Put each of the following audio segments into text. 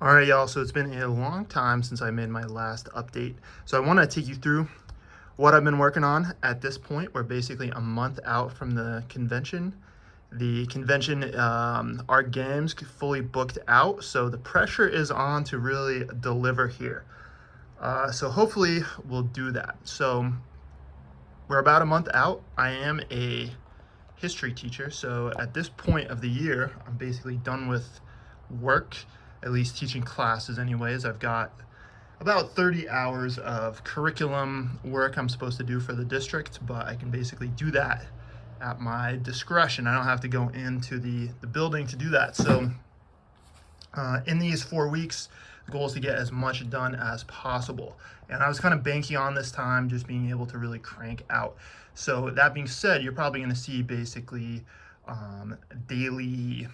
All right, y'all, so it's been a long time since I made my last update. So I want to take you through what I've been working on at this point. We're basically a month out from the convention. The convention, our games fully booked out, so the pressure is on to really deliver here. So hopefully we'll do that. So we're about a month out. I am a history teacher, so at this point of the year, I'm basically done with work, at least teaching classes anyways. I've got about 30 hours of curriculum work I'm supposed to do for the district, but I can basically do that at my discretion. I don't have to go into the building to do that. So in these 4 weeks, the goal is to get as much done as possible. And I was kind of banking on this time just being able to really crank out. So that being said, you're probably going to see basically daily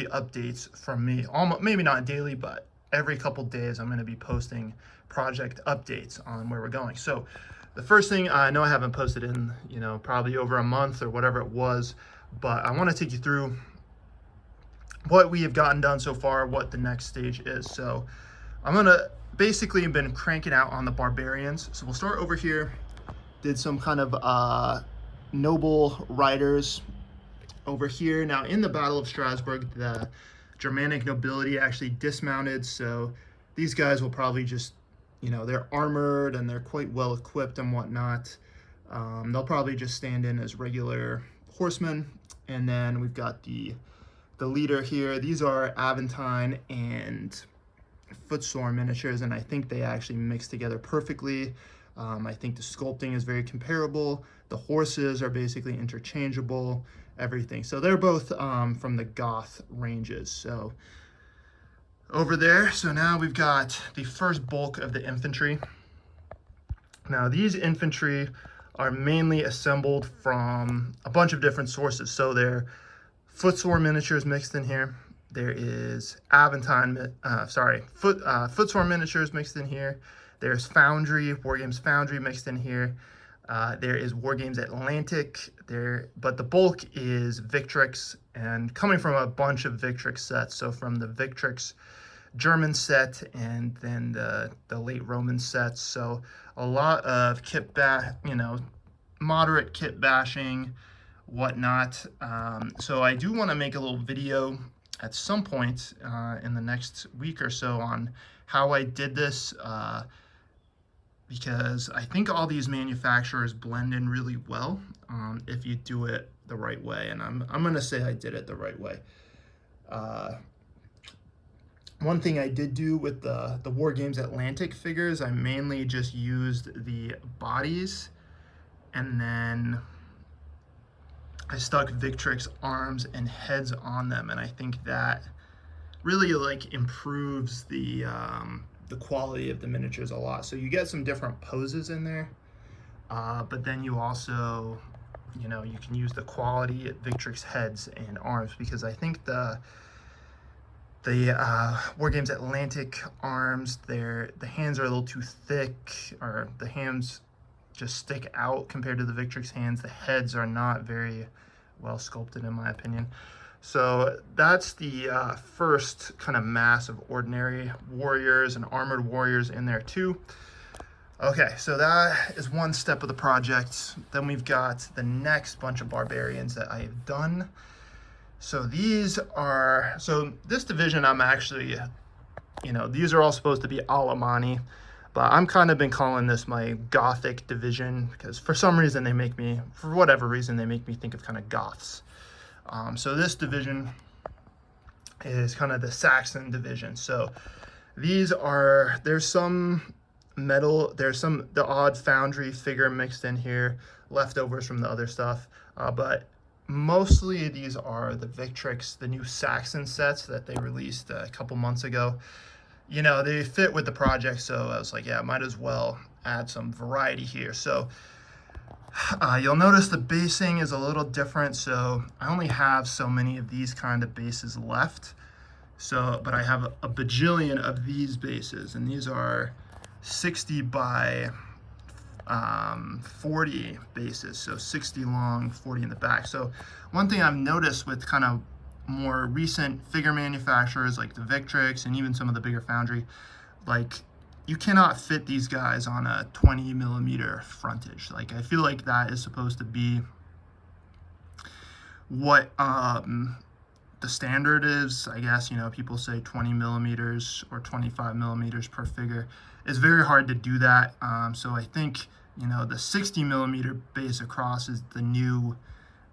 updates from me. Almost, maybe not daily, but every couple days I'm going to be posting project updates on where we're going. So the first thing, I know I haven't posted in, probably over a month or whatever it was, but I want to take you through what we have gotten done so far, what the next stage is. So I'm going to basically been cranking out on the barbarians. So we'll start over here. Did some kind of noble riders over here. Now in the Battle of Strasbourg, the Germanic nobility actually dismounted, so these guys will probably just, they're armored and they're quite well equipped and whatnot. They'll probably just stand in as regular horsemen. And then we've got the leader here. These are aventine and footsore miniatures, and I think they actually mix together perfectly. I think the sculpting is very comparable. The horses are basically interchangeable, everything. So they're both from the Goth ranges. So over there, so now we've got the first bulk of the infantry. Now these infantry are mainly assembled from a bunch of different sources. So they're footsore miniatures mixed in here. There is footsore miniatures mixed in here. There's Foundry, Wargames Foundry mixed in here. There is Wargames Atlantic there, but the bulk is Victrix, and coming from a bunch of Victrix sets. So from the Victrix German set and then the late Roman sets. So a lot of moderate kit bashing, whatnot. So I do want to make a little video at some point in the next week or so on how I did this, because I think all these manufacturers blend in really well if you do it the right way, and I'm gonna say I did it the right way. One thing I did do with the Wargames Atlantic figures, I mainly just used the bodies, and then I stuck Victrix arms and heads on them, and I think that really improves the quality of the miniatures a lot. So you get some different poses in there, but then you also, you can use the quality at Victrix heads and arms, because I think the Wargames Atlantic arms, the hands are a little too thick, or the hands just stick out compared to the Victrix hands. The heads are not very well sculpted in my opinion. So that's the first kind of mass of ordinary warriors and armored warriors in there too. Okay, so that is one step of the project. Then we've got the next bunch of barbarians that I have done. So this division, I'm actually, these are all supposed to be Alemanni, but I'm kind of been calling this my Gothic division, because for whatever reason, they make me think of kind of Goths. So this division is kind of the Saxon division. So there's some metal, the odd Foundry figure mixed in here, leftovers from the other stuff, but mostly these are the Victrix, the new Saxon sets that they released a couple months ago. They fit with the project, so I was like, yeah, might as well add some variety here. So you'll notice the basing is a little different, so I only have so many of these kind of bases left. But I have a bajillion of these bases, and these are 60 by 40 bases, so 60 long, 40 in the back. So one thing I've noticed with kind of more recent figure manufacturers like the Victrix and even some of the bigger foundry, like you cannot fit these guys on a 20 millimeter frontage. Like I feel like that is supposed to be what the standard is. I guess, you know, people say 20 millimeters or 25 millimeters per figure. It's very hard to do that. So I think, you know, the 60 millimeter base across is the new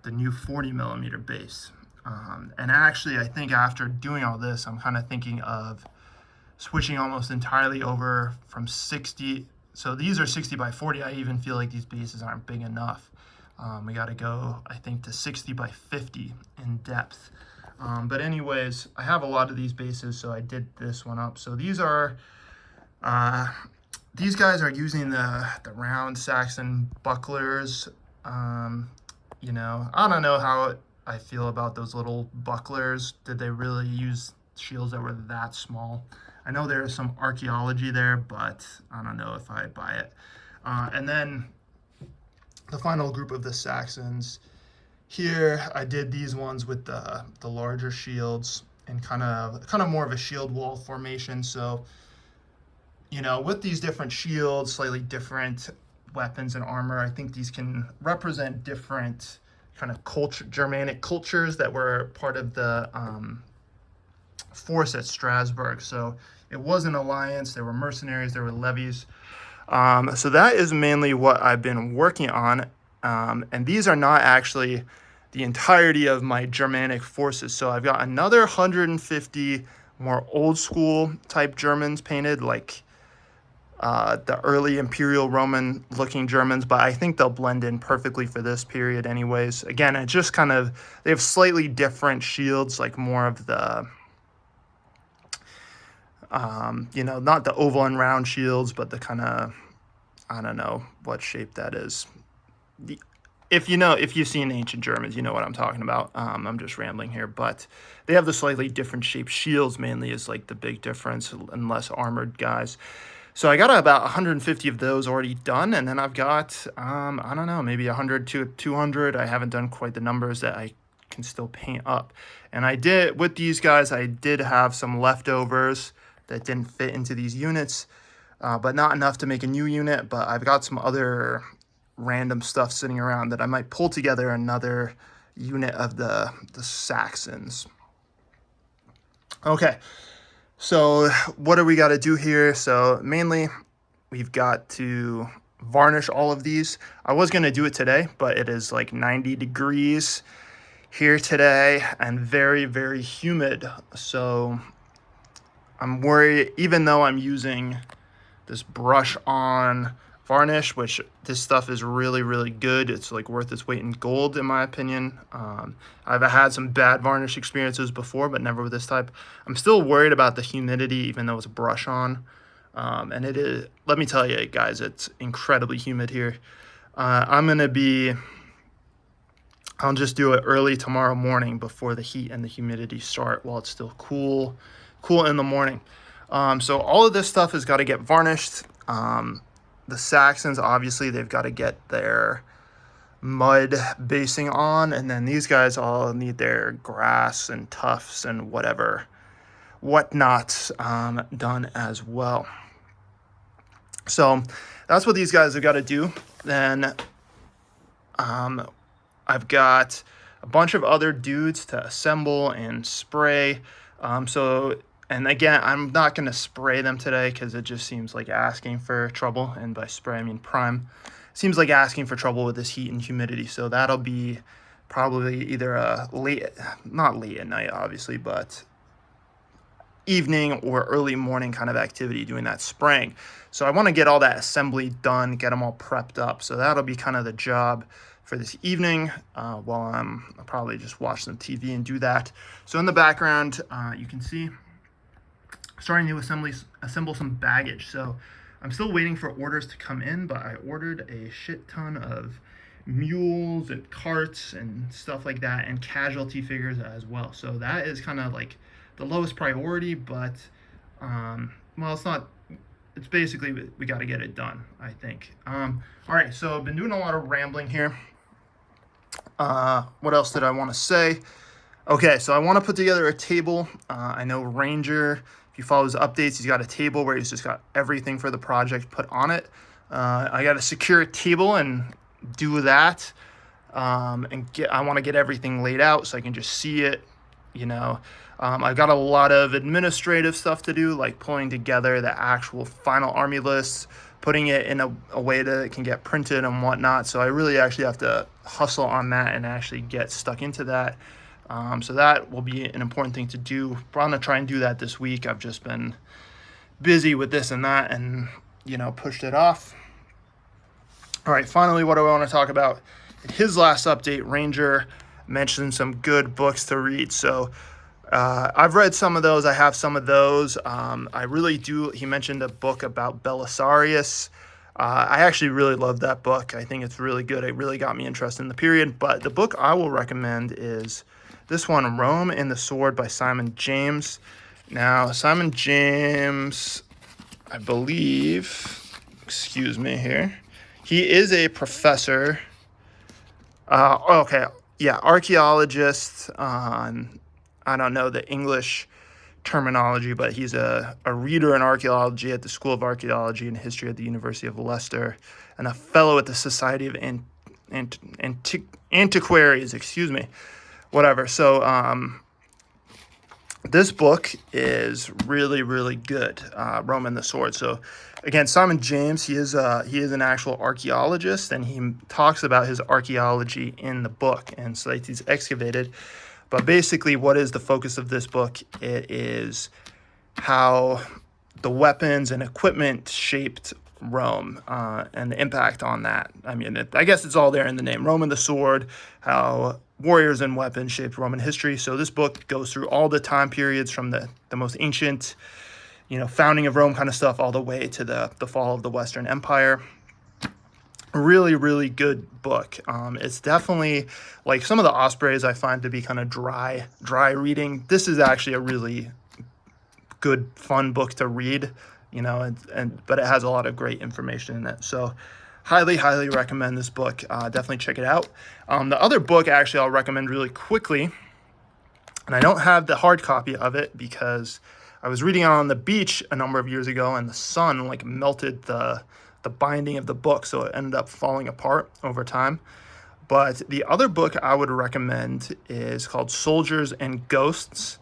40 millimeter base. And actually, I think after doing all this, I'm kind of thinking of switching almost entirely over from 60. So these are 60 by 40. I even feel like these bases aren't big enough. We got to go, I think, to 60 by 50 in depth. But anyways, I have a lot of these bases, so I did this one up. So these are, these guys are using the round Saxon bucklers. You know, I don't know how I feel about those little bucklers. Did they really use shields that were that small? I know there's some archaeology there, but I don't know if I buy it. And then the final group of the Saxons. Here I did these ones with the larger shields and kind of more of a shield wall formation. So, you know, with these different shields, slightly different weapons and armor, I think these can represent different kind of Germanic cultures that were part of the force at Strasbourg. So it was an alliance, there were mercenaries, there were levies. So that is mainly what I've been working on. And these are not actually the entirety of my Germanic forces. So I've got another 150 more old school type Germans painted, like the early Imperial Roman looking Germans, but I think they'll blend in perfectly for this period anyways. Again, it just kind of, they have slightly different shields, like more of the, you know, not the oval and round shields, but the kind of, I don't know what shape that is. If you've seen ancient Germans, you know what I'm talking about. I'm just rambling here, but they have the slightly different shaped shields mainly is like the big difference, and less armored guys. So I got about 150 of those already done, and then I've got, I don't know, maybe 100 to 200. I haven't done quite the numbers that I can still paint up. And I did, with these guys, I did have some leftovers that didn't fit into these units, but not enough to make a new unit. But I've got some other random stuff sitting around that I might pull together another unit of the Saxons. Okay. So what do we got to do here? So mainly we've got to varnish all of these. I was going to do it today, but it is like 90 degrees here today and very, very humid. So I'm worried, even though I'm using this brush on varnish, which this stuff is really, really good. It's like worth its weight in gold, in my opinion. I've had some bad varnish experiences before, but never with this type. I'm still worried about the humidity, even though it's a brush on. And it is, let me tell you guys, it's incredibly humid here. I'll just do it early tomorrow morning before the heat and the humidity start while it's still cool in the morning. So all of this stuff has got to get varnished. The Saxons, obviously, they've got to get their mud basing on, and then these guys all need their grass and tufts and whatnot done as well. So that's what these guys have got to do. Then I've got a bunch of other dudes to assemble and spray. And again, I'm not going to spray them today because it just seems like asking for trouble. And by spray, I mean prime. Seems like asking for trouble with this heat and humidity. So that'll be probably either not late at night, obviously, but evening or early morning kind of activity doing that spraying. So I want to get all that assembly done, get them all prepped up. So that'll be kind of the job for this evening while I'll probably just watch some TV and do that. So in the background, you can see starting to assemble some baggage. So I'm still waiting for orders to come in, but I ordered a shit ton of mules and carts and stuff like that, and casualty figures as well. So that is kind of like the lowest priority, but well, it's basically, we got to get it done, I think. All right, so I've been doing a lot of rambling here. What else did I want to say? Okay, so I want to put together a table. I know Ranger, if you follow his updates, he's got a table where he's just got everything for the project put on it. I got to secure a table and do that. I want to get everything laid out so I can just see it, you know. I've got a lot of administrative stuff to do, like pulling together the actual final army lists, putting it in a way that it can get printed and whatnot. So I really actually have to hustle on that and actually get stuck into that. So that will be an important thing to do. I'm going to try and do that this week. I've just been busy with this and that and, pushed it off. All right, finally, what do I want to talk about? In his last update, Ranger mentioned some good books to read. So I've read some of those. I have some of those. I really do. He mentioned a book about Belisarius. I actually really love that book. I think it's really good. It really got me interested in the period. But the book I will recommend is this one, Rome and the Sword by Simon James. Now, Simon James, I believe, excuse me here, he is a professor. Archaeologist on, I don't know the English terminology, but he's a reader in archaeology at the School of Archaeology and History at the University of Leicester, and a fellow at the Society of Antiquaries, whatever. So this book is really, really good, Rome and the Sword. So again, Simon James, he is an actual archaeologist, and he talks about his archaeology in the book and sites he's excavated. But basically, what is the focus of this book? It is how the weapons and equipment shaped Rome and the impact on that. I mean, I guess it's all there in the name. Rome and the Sword, how warriors and weapons shaped Roman history. So this book goes through all the time periods from the most ancient, founding of Rome kind of stuff all the way to the fall of the Western Empire. Really, really good book. It's definitely, like some of the Ospreys I find to be kind of dry reading. This is actually a really good, fun book to read, but it has a lot of great information in it. So highly, highly recommend this book. Definitely check it out. The other book actually I'll recommend really quickly, and I don't have the hard copy of it because I was reading it on the beach a number of years ago, and the sun melted the binding of the book, so it ended up falling apart over time. But the other book I would recommend is called Soldiers and Ghosts,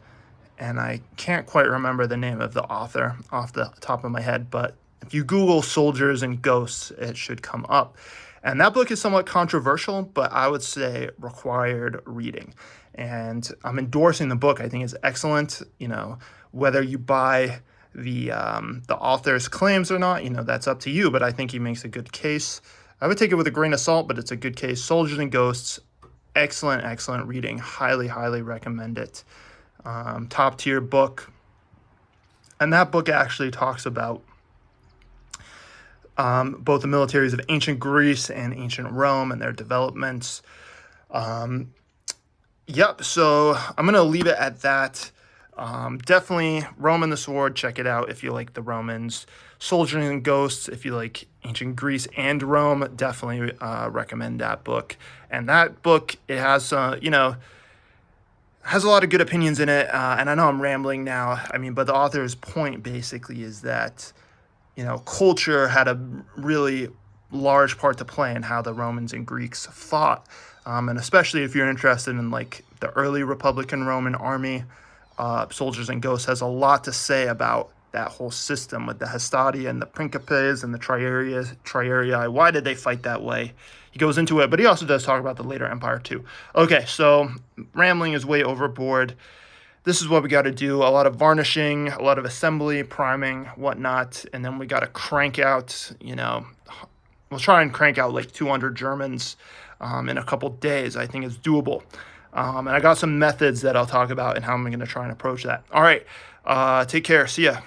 and I can't quite remember the name of the author off the top of my head, but if you Google Soldiers and Ghosts, it should come up. And that book is somewhat controversial, but I would say required reading. And I'm endorsing the book. I think it's excellent. Whether you buy the author's claims or not, that's up to you, but I think he makes a good case. I would take it with a grain of salt, but it's a good case. Soldiers and Ghosts, excellent reading. Highly, highly recommend it. Top tier book. And that book actually talks about both the militaries of ancient Greece and ancient Rome and their developments. So I'm going to leave it at that. Definitely Rome and the Sword, check it out if you like the Romans. Soldiers and Ghosts, if you like ancient Greece and Rome, definitely recommend that book. And that book, it has, has a lot of good opinions in it. And I know I'm rambling now. But the author's point basically is that, culture had a really large part to play in how the Romans and Greeks fought. And especially if you're interested in the early Republican Roman army, Soldiers and Ghosts has a lot to say about that whole system with the Hastati and the Principes and the Triarii. Why did they fight that way? He goes into it, but he also does talk about the later empire too. Okay, so rambling is way overboard. This is what we got to do. A lot of varnishing, a lot of assembly, priming, whatnot, and then we got to crank out, we'll try and crank out 200 Germans in a couple days. I think it's doable. And I got some methods that I'll talk about and how I'm going to try and approach that. All right. Take care. See ya.